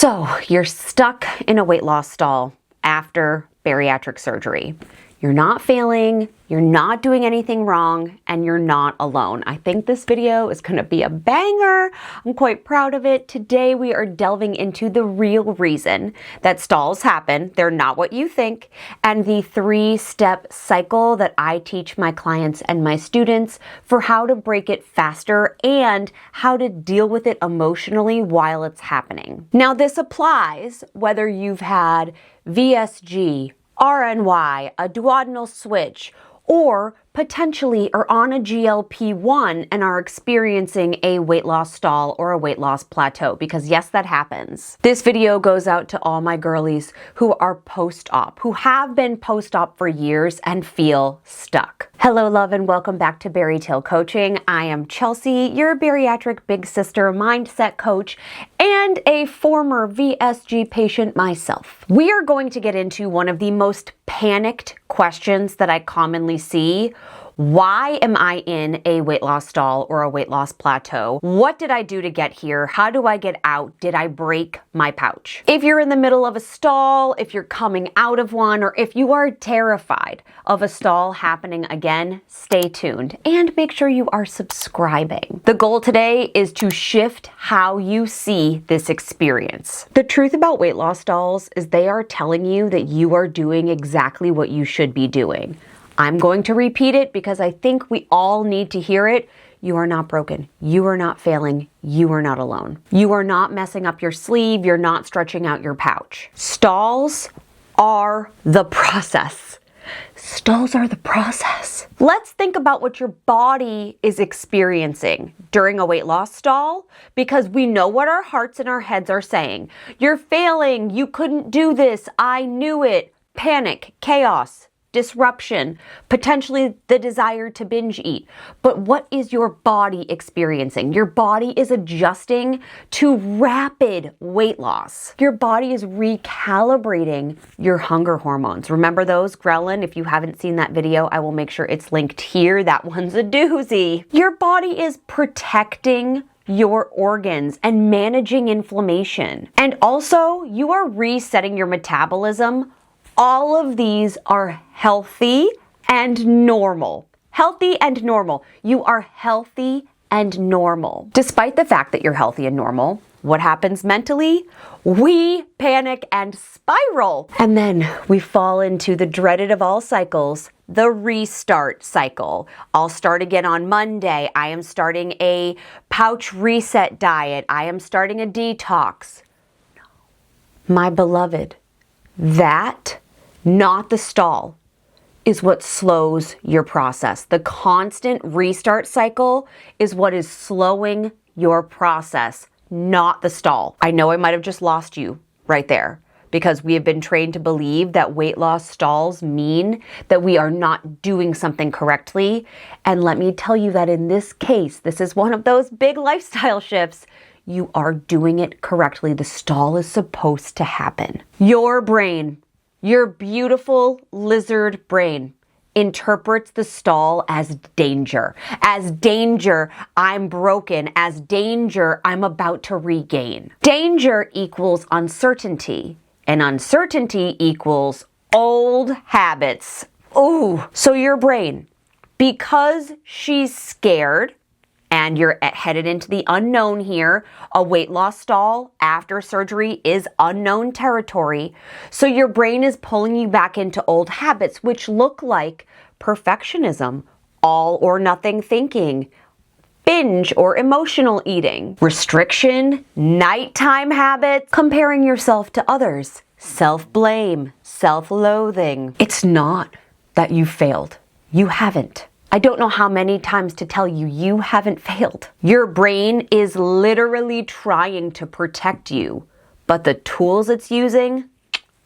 So you're stuck in a weight loss stall after bariatric surgery. You're not failing, you're not doing anything wrong, and you're not alone. I think this video is gonna be a banger. I'm quite proud of it. Today we are delving into the real reason that stalls happen. They're not what you think, and the 3-step cycle that I teach my clients and my students for how to break it faster and how to deal with it emotionally while it's happening. Now this applies whether you've had VSG, RNY, a duodenal switch, or potentially are on a GLP-1 and are experiencing a weight loss stall or a weight loss plateau, because yes, that happens. This video goes out to all my girlies who are post-op, who have been post-op for years and feel stuck. Hello, love, and welcome back to Bari Coaching. I am Chelsea, your bariatric big sister mindset coach and a former VSG patient myself. We are going to get into one of the most panicked questions that I commonly see. Why am I in a weight loss stall or a weight loss plateau? What did I do to get here? How do I get out? Did I break my pouch? If you're in the middle of a stall, if you're coming out of one, or if you are terrified of a stall happening again, stay tuned and make sure you are subscribing. The goal today is to shift how you see this experience. The truth about weight loss stalls is they are telling you that you are doing exactly what you should be doing. I'm going to repeat it because I think we all need to hear it. You are not broken. You are not failing. You are not alone. You are not messing up your sleeve. You're not stretching out your pouch. Stalls are the process. Stalls are the process. Let's think about what your body is experiencing during a weight loss stall, because we know what our hearts and our heads are saying. You're failing. You couldn't do this. I knew it. Panic, chaos, disruption, potentially the desire to binge eat. But what is your body experiencing? Your body is adjusting to rapid weight loss. Your body is recalibrating your hunger hormones. Remember those? Ghrelin. If you haven't seen that video, I will make sure it's linked here. That one's a doozy. Your body is protecting your organs and managing inflammation. And also, you are resetting your metabolism. All of these are healthy and normal. Healthy and normal. You are healthy and normal. Despite the fact that you're healthy and normal, what happens mentally? We panic and spiral. And then we fall into the dreaded of all cycles, the restart cycle. I'll start again on Monday. I am starting a pouch reset diet. I am starting a detox. My beloved, that, not the stall, is what slows your process. The constant restart cycle is what is slowing your process, not the stall. I know I might have just lost you right there, because we have been trained to believe that weight loss stalls mean that we are not doing something correctly. And let me tell you that in this case, this is one of those big lifestyle shifts. You are doing it correctly. The stall is supposed to happen. Your brain, your beautiful lizard brain, interprets the stall as danger. As danger, I'm broken. As danger, I'm about to regain. Danger equals uncertainty, and uncertainty equals old habits. Ooh, so your brain, because she's scared, and you're headed into the unknown here. A weight loss stall after surgery is unknown territory. So your brain is pulling you back into old habits, which look like perfectionism, all or nothing thinking, binge or emotional eating, restriction, nighttime habits, comparing yourself to others, self-blame, self-loathing. It's not that you failed. You haven't. I don't know how many times to tell you, you haven't failed. Your brain is literally trying to protect you, but the tools it's using,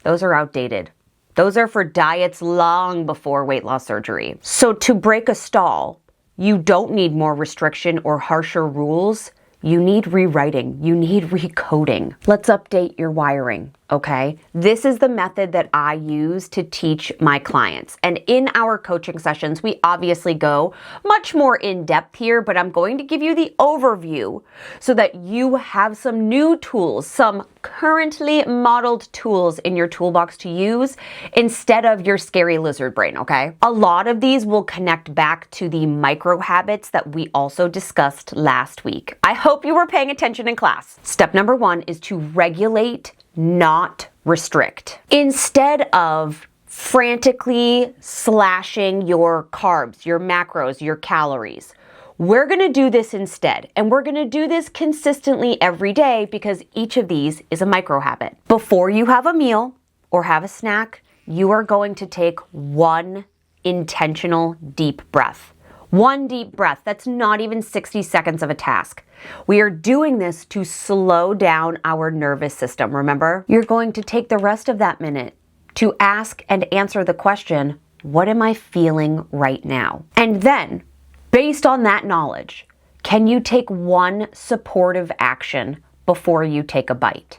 those are outdated. Those are for diets long before weight loss surgery. So to break a stall, you don't need more restriction or harsher rules. You need rewriting. You need recoding. Let's update your wiring, okay? This is the method that I use to teach my clients. And in our coaching sessions, we obviously go much more in depth here, but I'm going to give you the overview so that you have some new tools, some currently modeled tools in your toolbox to use instead of your scary lizard brain, okay? A lot of these will connect back to the micro habits that we also discussed last week. I hope you were paying attention in class. Step number 1 is to regulate, not restrict. Instead of frantically slashing your carbs, your macros, your calories, we're gonna do this instead, and we're gonna do this consistently every day because each of these is a micro habit. Before you have a meal or have a snack, you are going to take one intentional deep breath. One deep breath. That's not even 60 seconds of a task. We are doing this to slow down our nervous system, remember? You're going to take the rest of that minute to ask and answer the question, what am I feeling right now? And then, based on that knowledge, can you take one supportive action before you take a bite?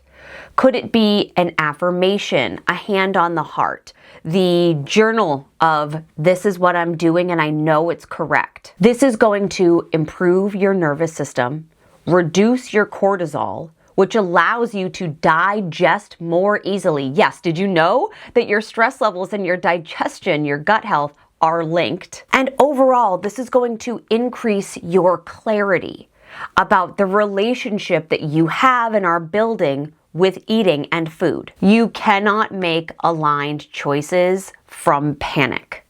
Could it be an affirmation, a hand on the heart, the journal of this is what I'm doing and I know it's correct? This is going to improve your nervous system, reduce your cortisol, which allows you to digest more easily. Yes, did you know that your stress levels and your digestion, your gut health are linked? And overall, this is going to increase your clarity about the relationship that you have and are building with eating and food. You cannot make aligned choices from panic.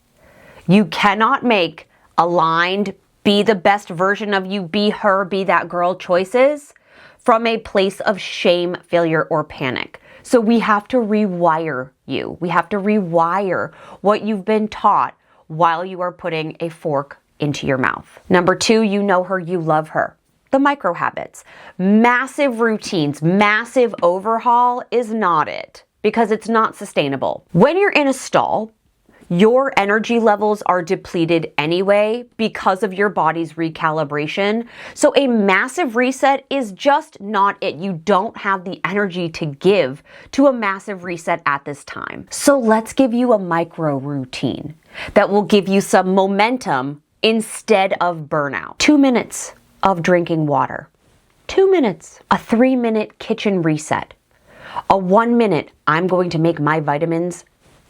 You cannot make aligned, be the best version of you, be her, be that girl choices from a place of shame, failure, or panic. So we have to rewire you. We have to rewire what you've been taught while you are putting a fork into your mouth. Number 2, you know her, you love her. The micro habits. Massive routines, massive overhaul is not it because it's not sustainable. When you're in a stall, your energy levels are depleted anyway because of your body's recalibration. So a massive reset is just not it. You don't have the energy to give to a massive reset at this time. So let's give you a micro routine that will give you some momentum instead of burnout. 2 minutes of drinking water. 2 minutes. A 3-minute kitchen reset. A 1 minute, I'm going to make my vitamins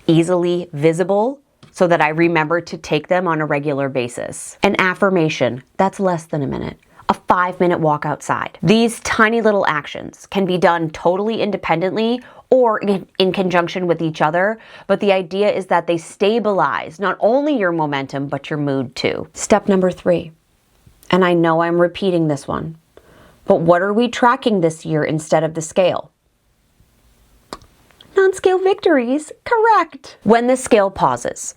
easily visible so that I remember to take them on a regular basis. An affirmation, that's less than a minute. A 5-minute walk outside. These tiny little actions can be done totally independently or in conjunction with each other, but the idea is that they stabilize not only your momentum, but your mood too. Step number 3, and I know I'm repeating this one, but what are we tracking this year instead of the scale? Non-scale victories, correct. When the scale pauses,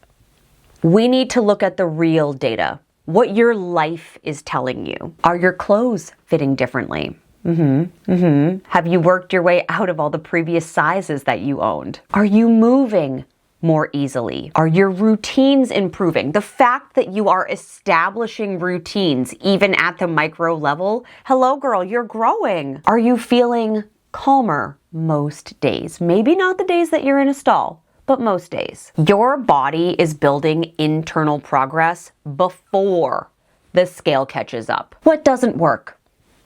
we need to look at the real data, what your life is telling you. Are your clothes fitting differently? Have you worked your way out of all the previous sizes that you owned? Are you moving more easily? Are your routines improving? The fact that you are establishing routines, even at the micro level, hello girl, you're growing. Are you feeling calmer most days? Maybe not the days that you're in a stall, but most days. Your body is building internal progress before the scale catches up. What doesn't work?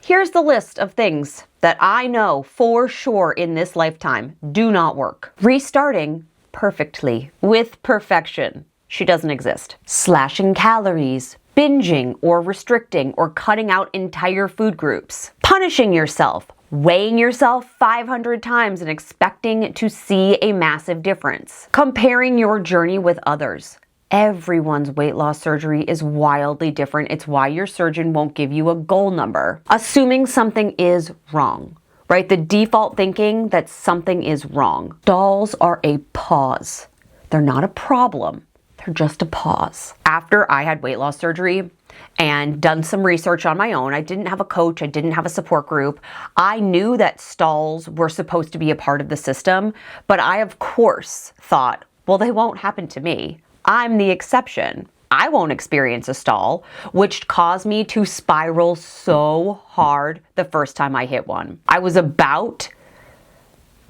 Here's the list of things that I know for sure in this lifetime do not work. Restarting perfectly with perfection. She doesn't exist. Slashing calories, binging or restricting or cutting out entire food groups. Punishing yourself, weighing yourself 500 times and expecting to see a massive difference. Comparing your journey with others. Everyone's weight loss surgery is wildly different. It's why your surgeon won't give you a goal number. Assuming something is wrong, right? The default thinking that something is wrong. Stalls are a pause. They're not a problem. They're just a pause. After I had weight loss surgery and done some research on my own, I didn't have a coach, I didn't have a support group. I knew that stalls were supposed to be a part of the system, but I of course thought, well, they won't happen to me. I'm the exception. I won't experience a stall, which caused me to spiral so hard the first time I hit one. I was about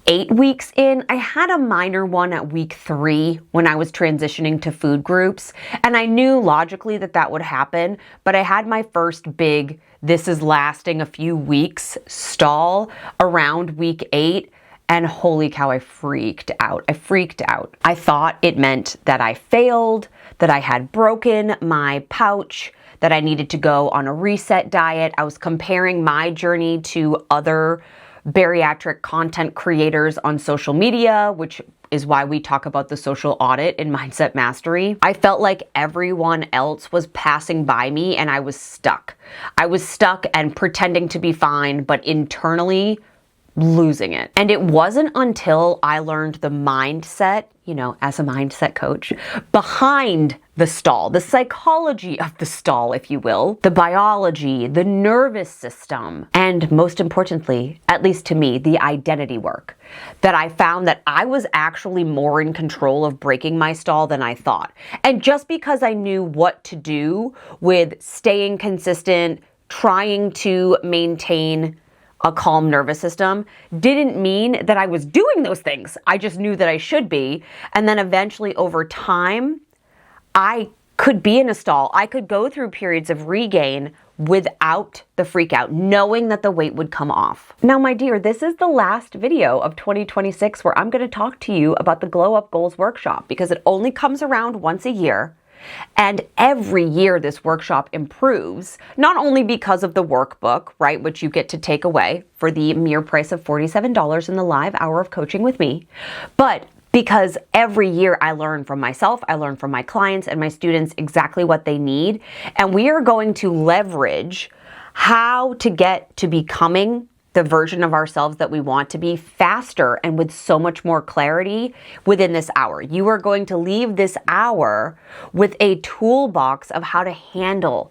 8 weeks in. I had a minor one at week 3 when I was transitioning to food groups, and I knew logically that that would happen, but I had my first big, this is lasting a few weeks stall around week 8. And holy cow, I freaked out. I thought it meant that I failed, that I had broken my pouch, that I needed to go on a reset diet. I was comparing my journey to other bariatric content creators on social media, which is why we talk about the social audit in Mindset Mastery. I felt like everyone else was passing by me and I was stuck. I was stuck and pretending to be fine, but internally losing it. And it wasn't until I learned the mindset, as a mindset coach, behind the stall, the psychology of the stall, if you will, the biology, the nervous system, and most importantly, at least to me, the identity work, that I found that I was actually more in control of breaking my stall than I thought. And just because I knew what to do with staying consistent, trying to maintain a calm nervous system, didn't mean that I was doing those things. I just knew that I should be. And then eventually over time, I could be in a stall. I could go through periods of regain without the freak out, knowing that the weight would come off. Now, my dear, this is the last video of 2026 where I'm going to talk to you about the Glow Up Goals workshop, because it only comes around once a year. And every year this workshop improves, not only because of the workbook, right, which you get to take away for the mere price of $47 in the live hour of coaching with me, but because every year I learn from myself, I learn from my clients and my students exactly what they need. And we are going to leverage how to get to becoming the version of ourselves that we want to be faster and with so much more clarity within this hour. You are going to leave this hour with a toolbox of how to handle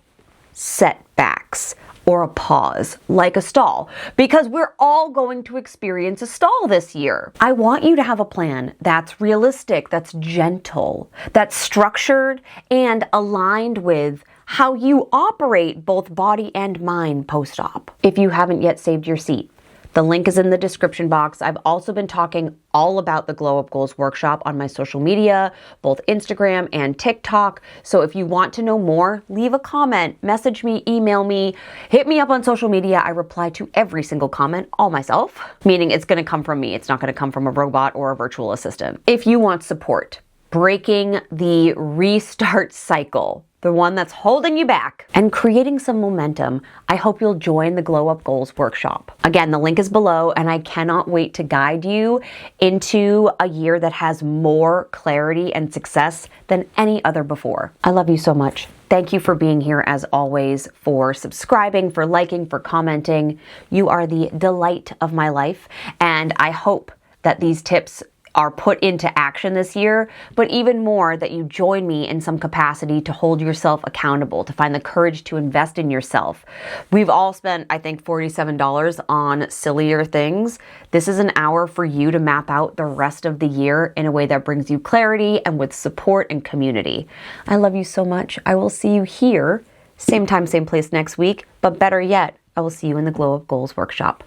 setbacks or a pause, like a stall, because we're all going to experience a stall this year. I want you to have a plan that's realistic, that's gentle, that's structured and aligned with how you operate both body and mind post-op. If you haven't yet saved your seat, the link is in the description box. I've also been talking all about the Glow Up Goals workshop on my social media, both Instagram and TikTok. So if you want to know more, leave a comment, message me, email me, hit me up on social media. I reply to every single comment all myself, meaning it's going to come from me. It's not going to come from a robot or a virtual assistant. If you want support, breaking the restart cycle, the one that's holding you back, and creating some momentum, I hope you'll join the Glow Up Goals workshop. Again, the link is below, and I cannot wait to guide you into a year that has more clarity and success than any other before. I love you so much. Thank you for being here as always, for subscribing, for liking, for commenting. You are the delight of my life, and I hope that these tips are put into action this year, but even more that you join me in some capacity to hold yourself accountable, to find the courage to invest in yourself. We've all spent, I think, $47 on sillier things. This is an hour for you to map out the rest of the year in a way that brings you clarity and with support and community. I love you so much. I will see you here, same time, same place next week, but better yet, I will see you in the Glow Up Goals workshop.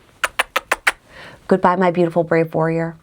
Goodbye, my beautiful brave warrior.